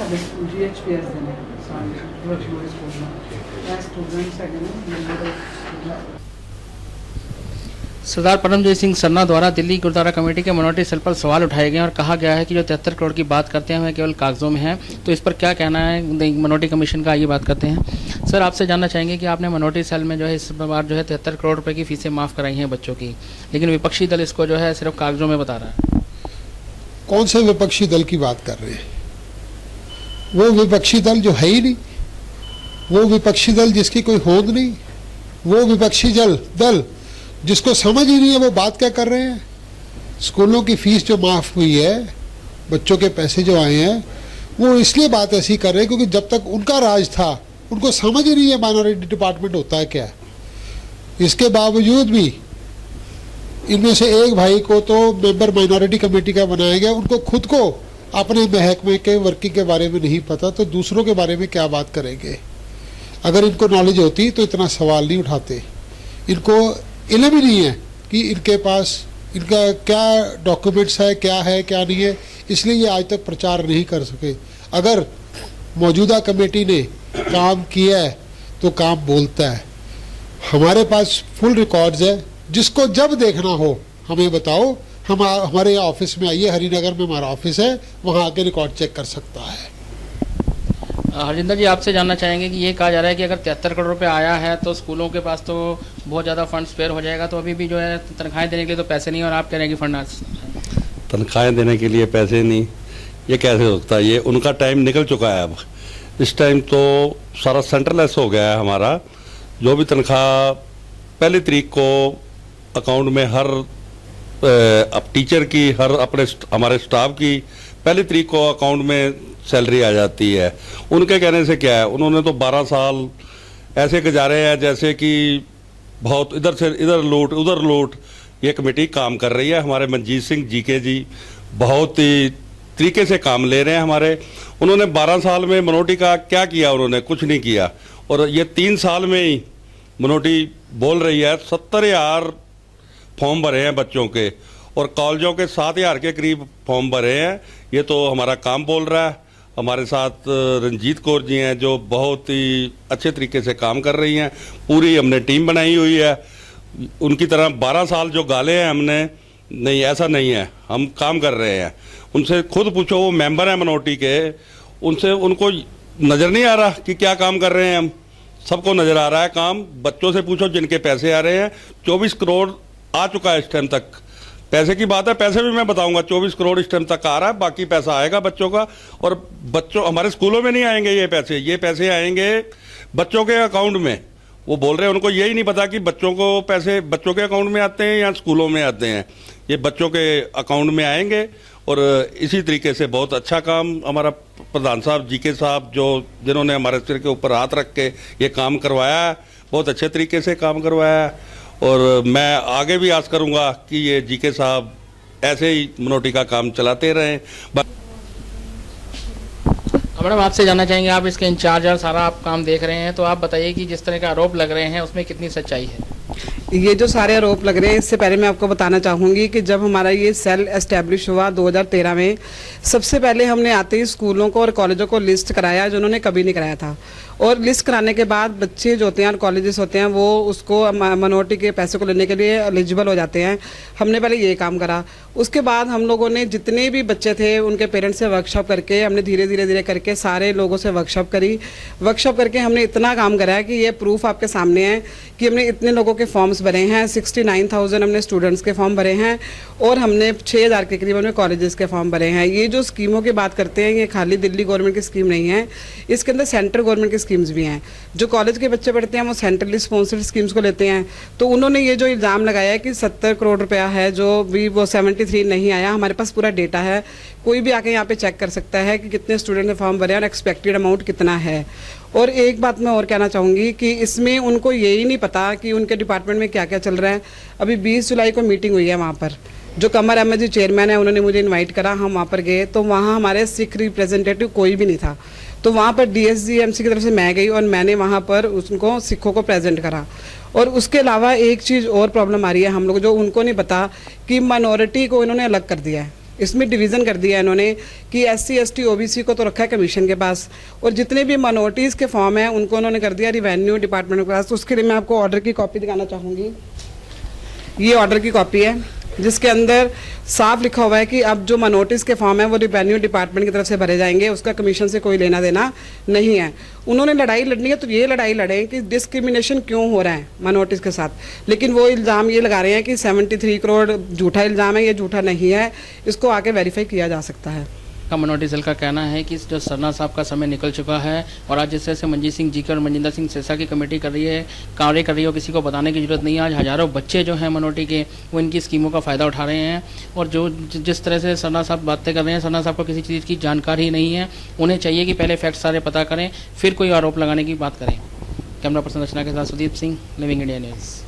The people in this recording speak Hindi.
GHPS देने सारे स्कूल में स्टूडेंट्स है। सरदार परमजीत सिंह सरना द्वारा दिल्ली गुरुद्वारा कमेटी के मिनोरिटी सेल पर सवाल उठाए गए और कहा गया है कि जो 73 करोड़ की बात करते हैं वह केवल कागजों में है। तो इस पर क्या कहना है मिनोरिटी कमीशन का, ये बात करते हैं। सर, आपसे जानना चाहेंगे कि आपने मिनोरिटी सेल में जो है इस बार जो है 73 करोड़ रुपए की फीसें माफ़ कराई हैं बच्चों की, लेकिन विपक्षी दल इसको जो है सिर्फ कागजों में बता रहा है। कौन से विपक्षी दल की बात कर रहे हैं? वो विपक्षी दल जो है ही नहीं, वो विपक्षी दल जिसकी कोई होंद नहीं, वो विपक्षी दल जिसको समझ ही नहीं है वो बात क्या कर रहे हैं। स्कूलों की फीस जो माफ़ हुई है, बच्चों के पैसे जो आए हैं, वो इसलिए बात ऐसी कर रहे हैं क्योंकि जब तक उनका राज था उनको समझ ही नहीं है माइनॉरिटी डिपार्टमेंट होता है क्या। इसके बावजूद भी इनमें से एक भाई को तो मेंबर माइनॉरिटी कमेटी का बनाया गया, उनको खुद को अपने महकमे के वर्किंग के बारे में नहीं पता, तो दूसरों के बारे में क्या बात करेंगे। अगर इनको नॉलेज होती तो इतना सवाल नहीं उठाते। इनको इल्म ही नहीं है कि इनके पास इनका क्या डॉक्यूमेंट्स है क्या नहीं है, इसलिए ये आज तक प्रचार नहीं कर सके। अगर मौजूदा कमेटी ने काम किया है तो काम बोलता है। हमारे पास फुल रिकॉर्ड्स है, जिसको जब देखना हो हमें बताओ, हम हमारे ऑफिस में आइए, हरिनगर में हमारा ऑफिस है, वहाँ आके रिकॉर्ड चेक कर सकता है। हरजिंदर जी, आपसे जानना चाहेंगे कि ये कहा जा रहा है कि अगर 73 करोड़ रुपए आया है तो स्कूलों के पास तो बहुत ज़्यादा फंड स्पेयर हो जाएगा, तो अभी भी जो है तनख्वाहें देने के लिए तो पैसे नहीं, और आप कह रहे हैं कि फंड तनख्वाहें देने के लिए पैसे नहीं, ये कैसे हो सकता है? ये उनका टाइम निकल चुका है। अब इस टाइम तो सारा सेंट्रलेस हो गया है हमारा। जो भी तनख्वाह पहली तारीख को अकाउंट में हर अब टीचर की, हर अपने हमारे स्टाफ की पहली तारीख को अकाउंट में सैलरी आ जाती है। उनके कहने से क्या है, उन्होंने तो 12 साल ऐसे गुजारे हैं जैसे कि बहुत इधर से इधर लूट उधर लूट। ये कमेटी काम कर रही है। हमारे मनजीत सिंह जीके जी बहुत ही तरीके से काम ले रहे हैं हमारे। उन्होंने 12 साल में मिनोरिटी का क्या किया? उन्होंने कुछ नहीं किया। और ये 3 साल में ही मिनोरिटी बोल रही है 70,000 फॉर्म भरे हैं बच्चों के, और कॉलेजों के 7,000 के करीब फॉर्म भरे हैं। ये तो हमारा काम बोल रहा है। हमारे साथ रंजीत कौर जी हैं जो बहुत ही अच्छे तरीके से काम कर रही हैं। पूरी हमने टीम बनाई हुई है। उनकी तरह 12 साल जो गाले हैं हमने, नहीं, ऐसा नहीं है। हम काम कर रहे हैं। उनसे खुद पूछो, वो मेंबर हैं मिनोरिटी के, उनसे उनको नज़र नहीं आ रहा कि क्या काम कर रहे हैं हम? सबको नज़र आ रहा है काम। बच्चों से पूछो जिनके पैसे आ रहे हैं। 24 करोड़ आ चुका है इस टाइम तक। पैसे की बात है, पैसे भी मैं बताऊंगा। 24 करोड़ इस टाइम तक आ रहा है। बाकी पैसा आएगा बच्चों का, और बच्चों हमारे स्कूलों में नहीं आएंगे ये पैसे आएंगे बच्चों के अकाउंट में। वो बोल रहे हैं उनको यही नहीं पता कि बच्चों को पैसे बच्चों के अकाउंट में आते हैं या स्कूलों में आते हैं। ये बच्चों के अकाउंट में आएंगे। और इसी तरीके से बहुत अच्छा काम हमारा प्रधान साहब जीके साहब जिन्होंने हमारे सिर के ऊपर हाथ रख के ये काम करवाया है, बहुत अच्छे तरीके से काम करवाया है। और मैं आगे भी आस करूंगा कि ये जीके साहब ऐसे ही मिनोरिटी का काम चलाते रहें। मैडम, आपसे जानना चाहेंगे, आप इसके इंचार्ज और सारा आप काम देख रहे हैं, तो आप बताइए कि जिस तरह का आरोप लग रहे हैं उसमें कितनी सच्चाई है? ये जो सारे आरोप लग रहे हैं, इससे पहले मैं आपको बताना चाहूँगी कि जब हमारा ये सेल एस्टेब्लिश हुआ 2013 में, सबसे पहले हमने आते ही स्कूलों को और कॉलेजों को लिस्ट कराया, जो उन्होंने कभी नहीं कराया था। और लिस्ट कराने के बाद बच्चे जो होते हैं और कॉलेजेस होते हैं, वो उसको मिनोरिटी के पैसे को लेने के लिए एलिजिबल हो जाते हैं। हमने पहले ये काम करा। उसके बाद हम लोगों ने जितने भी बच्चे थे उनके पेरेंट्स से वर्कशॉप करके, हमने धीरे धीरे करके सारे लोगों से वर्कशॉप करी। वर्कशॉप करके हमने इतना काम करा है कि ये प्रूफ आपके सामने है कि हमने इतने लोगों के फॉर्म्स भरे हैं। 69,000 हमने स्टूडेंट्स के फॉर्म भरे हैं, और हमने 6,000 के करीब हमने कॉलेजेस के फॉर्म भरे हैं। ये जो स्कीमों की बात करते हैं, ये खाली दिल्ली गवर्नमेंट की स्कीम नहीं है, इसके अंदर सेंट्रल गवर्नमेंट की स्कीम्स भी हैं। जो कॉलेज के बच्चे पढ़ते हैं वो सेंट्रली स्पॉन्सर्ड स्कीम्स को लेते हैं। तो उन्होंने ये जो इल्ज़ाम लगाया है कि 70 करोड़ रुपया है, जो भी वो 73 नहीं आया। हमारे पास पूरा डेटा है, कोई भी आके यहाँ पे चेक कर सकता है कि कितने स्टूडेंट ने फॉर्म भरे और एक्सपेक्टेड अमाउंट कितना है। और एक बात मैं और कहना चाहूँगी कि इसमें उनको यही नहीं पता कि उनके डिपार्टमेंट में क्या क्या चल रहा है। अभी 20 जुलाई को मीटिंग हुई है वहाँ पर, जो कमर अहमद जी चेयरमैन है, उन्होंने मुझे इनवाइट करा। हम वहाँ पर गए तो वहाँ हमारे सिख रिप्रेजेंटेटिव कोई भी नहीं था। तो वहाँ पर DSGMC की तरफ से मैं गई और मैंने वहाँ पर उनको सिखों को प्रेजेंट करा। और उसके अलावा एक चीज़ और प्रॉब्लम आ रही है हम लोग, जो उनको नहीं पता कि माइनॉरिटी को इन्होंने अलग कर दिया है। इसमें डिवीज़न कर दिया इन्होंने कि SC ST OBC को तो रखा है कमीशन के पास, और जितने भी माइनॉरिटीज़ के फॉर्म हैं उनको उन्होंने कर दिया रिवेन्यू डिपार्टमेंट के पास। तो उसके लिए मैं आपको ऑर्डर की कॉपी दिखाना चाहूँगी। ये ऑर्डर की कॉपी है जिसके अंदर साफ लिखा हुआ है कि अब जो माइनॉरिटीज़ के फॉर्म है वो रिवेन्यू डिपार्टमेंट की तरफ से भरे जाएंगे, उसका कमीशन से कोई लेना देना नहीं है। उन्होंने लड़ाई लड़नी है तो ये लड़ाई लड़ें कि डिस्क्रिमिनेशन क्यों हो रहा है माइनॉरिटीज़ के साथ, लेकिन वो इल्ज़ाम ये लगा रहे हैं कि 73 करोड़ झूठा इल्ज़ाम है। ये झूठा नहीं है, इसको आके वेरीफाई किया जा सकता है। का मिनोरिटी सेल का कहना है कि जो सरना साहब का समय निकल चुका है और आज जिस तरह से मंजीत सिंह जीकर और मनजिंदर सिंह सिरसा की कमेटी कर रही है, कार्य कर रही है, किसी को बताने की जरूरत नहीं है। आज हज़ारों बच्चे जो हैं मिनोरिटी के वो इनकी स्कीमों का फ़ायदा उठा रहे हैं, और जो जिस तरह से सरना साहब बातें कर रहे हैं, सरना साहब को किसी चीज़ की जानकारी ही नहीं है। उन्हें चाहिए कि पहले फैक्ट सारे पता करें फिर कोई आरोप लगाने की बात करें। कैमरा पर्सन रचना के साथ Sudeep Singh, living India news.